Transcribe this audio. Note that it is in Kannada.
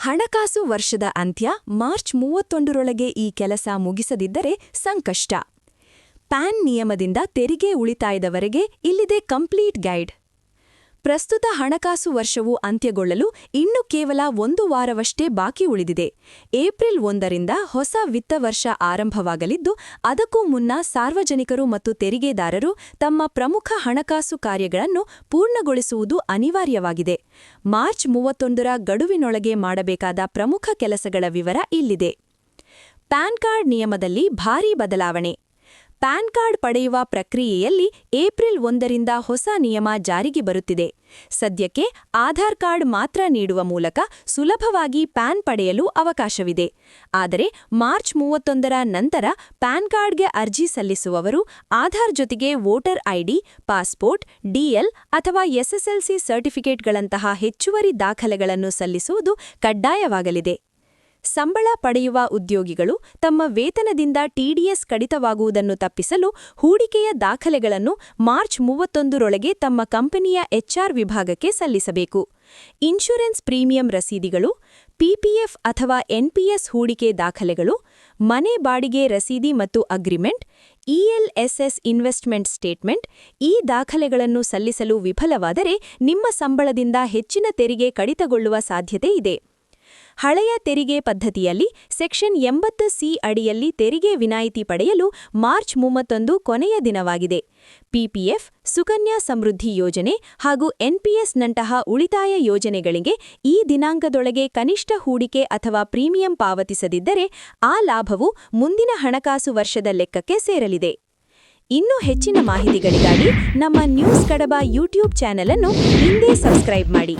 ಹಣಕಾಸು ವರ್ಷದ ಅಂತ್ಯ ಮಾರ್ಚ್ 31ರೊಳಗೆ ಈ ಕೆಲಸ ಮುಗಿಸದಿದ್ದರೆ ಸಂಕಷ್ಟ. ಪ್ಯಾನ್ ನಿಯಮದಿಂದ ತೆರಿಗೆ ಉಳಿತಾಯದವರೆಗೆ ಇಲ್ಲಿದೆ ಕಂಪ್ಲೀಟ್ ಗೈಡ್. ಪ್ರಸ್ತುತ ಹಣಕಾಸು ವರ್ಷವು ಅಂತ್ಯಗೊಳ್ಳಲು ಇನ್ನು ಕೇವಲ 1 ವಾರವಷ್ಟೇ ಬಾಕಿ ಉಳಿದಿದೆ. ಏಪ್ರಿಲ್ 1ರಿಂದ ಹೊಸ ವಿತ್ತ ವರ್ಷ ಆರಂಭವಾಗಲಿದ್ದು, ಅದಕ್ಕೂ ಮುನ್ನ ಸಾರ್ವಜನಿಕರು ಮತ್ತು ತೆರಿಗೆದಾರರು ತಮ್ಮ ಪ್ರಮುಖ ಹಣಕಾಸು ಕಾರ್ಯಗಳನ್ನು ಪೂರ್ಣಗೊಳಿಸುವುದು ಅನಿವಾರ್ಯವಾಗಿದೆ. ಮಾರ್ಚ್ 31ರ ಗಡುವಿನೊಳಗೆ ಮಾಡಬೇಕಾದ ಪ್ರಮುಖ ಕೆಲಸಗಳ ವಿವರ ಇಲ್ಲಿದೆ. ಪ್ಯಾನ್ ಕಾರ್ಡ್ ನಿಯಮದಲ್ಲಿ ಭಾರೀ ಬದಲಾವಣೆ. ಪ್ಯಾನ್ ಕಾರ್ಡ್ ಪಡೆಯುವ ಪ್ರಕ್ರಿಯೆಯಲ್ಲಿ ಏಪ್ರಿಲ್ 1ರಿಂದ ಹೊಸ ನಿಯಮ ಜಾರಿಗೆ ಬರುತ್ತಿದೆ. ಸದ್ಯಕ್ಕೆ ಆಧಾರ್ ಕಾರ್ಡ್ ಮಾತ್ರ ನೀಡುವ ಮೂಲಕ ಸುಲಭವಾಗಿ ಪ್ಯಾನ್ ಪಡೆಯಲು ಅವಕಾಶವಿದೆ. ಆದರೆ ಮಾರ್ಚ್ 31ರ ನಂತರ ಪ್ಯಾನ್ ಕಾರ್ಡ್ಗೆ ಅರ್ಜಿ ಸಲ್ಲಿಸುವವರು ಆಧಾರ್ ಜೊತೆಗೆ ವೋಟರ್ ಐಡಿ, ಪಾಸ್ಪೋರ್ಟ್, ಡಿಎಲ್ ಅಥವಾ ಎಸ್ಎಸ್ಎಲ್ಸಿ ಸರ್ಟಿಫಿಕೇಟ್ಗಳಂತಹ ಹೆಚ್ಚುವರಿ ದಾಖಲೆಗಳನ್ನು ಸಲ್ಲಿಸುವುದು ಕಡ್ಡಾಯವಾಗಲಿದೆ. ಸಂಬಳ ಪಡೆಯುವ ಉದ್ಯೋಗಿಗಳು ತಮ್ಮ ವೇತನದಿಂದ ಟಿಡಿಎಸ್ ಕಡಿತವಾಗುವುದನ್ನು ತಪ್ಪಿಸಲು ಹೂಡಿಕೆಯ ದಾಖಲೆಗಳನ್ನು ಮಾರ್ಚ್ 31ರೊಳಗೆ ತಮ್ಮ ಕಂಪನಿಯ ಎಚ್ಆರ್ ವಿಭಾಗಕ್ಕೆ ಸಲ್ಲಿಸಬೇಕು. ಇನ್ಶೂರೆನ್ಸ್ ಪ್ರೀಮಿಯಂ ರಸೀದಿಗಳು, ಪಿಪಿಎಫ್ ಅಥವಾ ಎನ್ಪಿಎಸ್ ಹೂಡಿಕೆ ದಾಖಲೆಗಳು, ಮನೆ ಬಾಡಿಗೆ ರಸೀದಿ ಮತ್ತು ಅಗ್ರಿಮೆಂಟ್, ಇಎಲ್ಎಸ್ಎಸ್ ಇನ್ವೆಸ್ಟ್ಮೆಂಟ್ ಸ್ಟೇಟ್ಮೆಂಟ್ ಈ ದಾಖಲೆಗಳನ್ನು ಸಲ್ಲಿಸಲು ವಿಫಲವಾದರೆ ನಿಮ್ಮ ಸಂಬಳದಿಂದ ಹೆಚ್ಚಿನ ತೆರಿಗೆ ಕಡಿತಗೊಳ್ಳುವ ಸಾಧ್ಯತೆ ಇದೆ. ಹಳೆಯ ತೆರಿಗೆ ಪದ್ಧತಿಯಲ್ಲಿ ಸೆಕ್ಷನ್ 80ಸಿ ಅಡಿಯಲ್ಲಿ ತೆರಿಗೆ ವಿನಾಯಿತಿ ಪಡೆಯಲು ಮಾರ್ಚ್ 31 ಕೊನೆಯ ದಿನವಾಗಿದೆ. ಪಿಪಿಎಫ್, ಸುಕನ್ಯಾ ಸಮೃದ್ಧಿ ಯೋಜನೆ ಹಾಗೂ ಎನ್ಪಿಎಸ್ನಂತಹ ಉಳಿತಾಯ ಯೋಜನೆಗಳಿಗೆ ಈ ದಿನಾಂಕದೊಳಗೆ ಕನಿಷ್ಠ ಹೂಡಿಕೆ ಅಥವಾ ಪ್ರೀಮಿಯಂ ಪಾವತಿಸದಿದ್ದರೆ ಆ ಲಾಭವು ಮುಂದಿನ ಹಣಕಾಸು ವರ್ಷದ ಲೆಕ್ಕಕ್ಕೆ ಸೇರಲಿದೆ. ಇನ್ನೂ ಹೆಚ್ಚಿನ ಮಾಹಿತಿಗಳಿಗಾಗಿ ನಮ್ಮ ನ್ಯೂಸ್ ಕಡಬ ಯೂಟ್ಯೂಬ್ ಚಾನೆಲ್ ಅನ್ನು ಹಿಂದೆ ಸಬ್ಸ್ಕ್ರೈಬ್ ಮಾಡಿ.